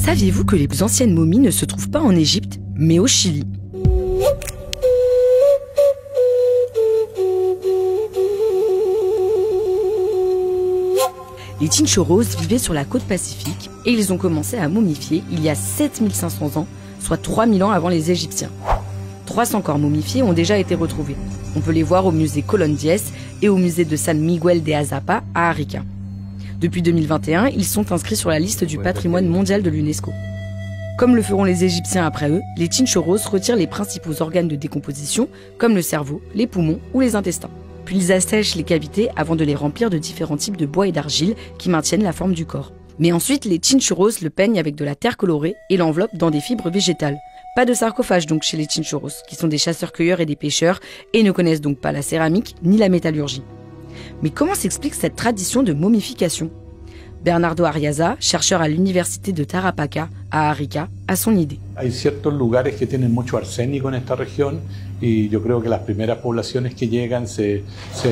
Saviez-vous que les anciennes momies ne se trouvent pas en Égypte, mais au Chili? Les Chinchorros vivaient sur la côte pacifique et ils ont commencé à momifier il y a 7500 ans, soit 3000 ans avant les Égyptiens. 300 corps momifiés ont déjà été retrouvés. On peut les voir au musée Colón Diez et au musée de San Miguel de Azapa à Arica. Depuis 2021, ils sont inscrits sur la liste du patrimoine mondial de l'UNESCO. Comme le feront les Égyptiens après eux, les Chinchorros retirent les principaux organes de décomposition, comme le cerveau, les poumons ou les intestins. Puis ils assèchent les cavités avant de les remplir de différents types de bois et d'argile qui maintiennent la forme du corps. Mais ensuite, les Chinchorros le peignent avec de la terre colorée et l'enveloppent dans des fibres végétales. Pas de sarcophage donc chez les Chinchorros, qui sont des chasseurs-cueilleurs et des pêcheurs, et ne connaissent donc pas la céramique ni la métallurgie. Mais comment s'explique cette tradition de momification? Bernardo Arriaza, chercheur à l'université de Tarapacá, à Arica, a son idée. Hay ciertos lugares que tienen mucho arsénico en esta región y yo creo que las primeras poblaciones que llegan se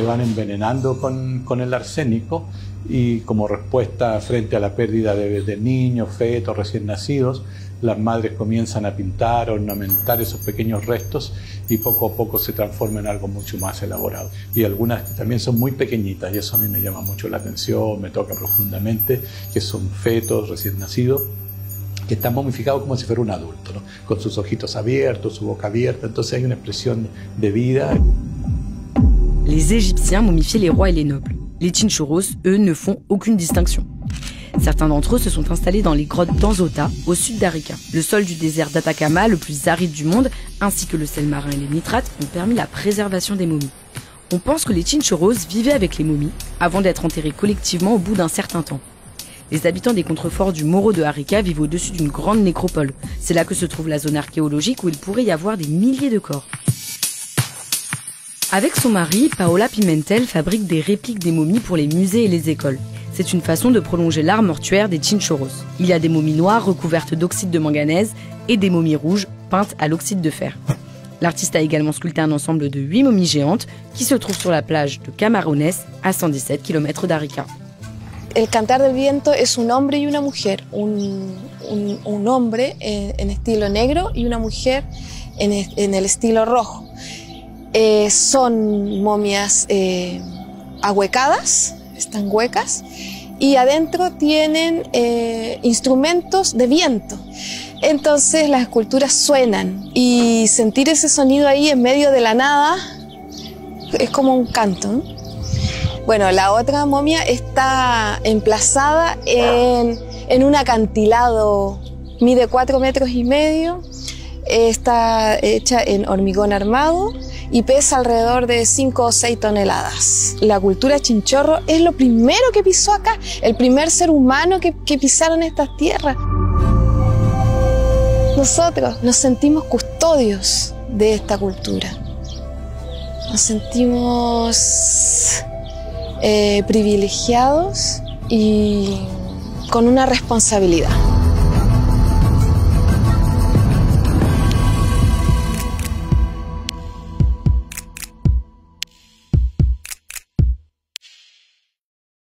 van envenenando con el arsénico y como respuesta frente a la pérdida de niños, fetos, recién nacidos, las madres comienzan a pintar, a ornamentar esos pequeños restos y poco a poco se transforma en algo mucho más elaborado. Y algunas también son muy pequeñitas y eso a mí me llama mucho la atención, me toca profundamente, que son fetos recién nacidos que están momificados como si fuera un adulto, ¿no? Con sus ojitos abiertos, su boca abierta, entonces hay una expresión de vida. Les Égyptiens momifiaient les rois et les nobles. Les Chinchorros, eux, ne font aucune distinction. Certains d'entre eux se sont installés dans les grottes d'Anzota, au sud d'Arica. Le sol du désert d'Atacama, le plus aride du monde, ainsi que le sel marin et les nitrates, ont permis la préservation des momies. On pense que les Chinchorros vivaient avec les momies, avant d'être enterrés collectivement au bout d'un certain temps. Les habitants des contreforts du Morro de Arica vivent au-dessus d'une grande nécropole. C'est là que se trouve la zone archéologique où il pourrait y avoir des milliers de corps. Avec son mari, Paola Pimentel fabrique des répliques des momies pour les musées et les écoles. C'est une façon de prolonger l'art mortuaire des Chinchorros. Il y a des momies noires recouvertes d'oxyde de manganèse et des momies rouges peintes à l'oxyde de fer. L'artiste a également sculpté un ensemble de 8 momies géantes qui se trouvent sur la plage de Camarones, à 117 km d'Arica. El Cantar del Viento es un hombre y una mujer, un hombre en estilo negro y una mujer en el estilo rojo. Son momias ahuecadas, están huecas, y adentro tienen instrumentos de viento. Entonces las esculturas suenan y sentir ese sonido ahí en medio de la nada es como un canto, ¿no? Bueno, la otra momia está emplazada en un acantilado, mide 4,5 metros, está hecha en hormigón armado y pesa alrededor de 5 o 6 toneladas. La cultura chinchorro es lo primero que pisó acá, el primer ser humano que pisaron estas tierras. Nosotros nos sentimos custodios de esta cultura. Nos sentimos privilegiados y con una responsabilidad.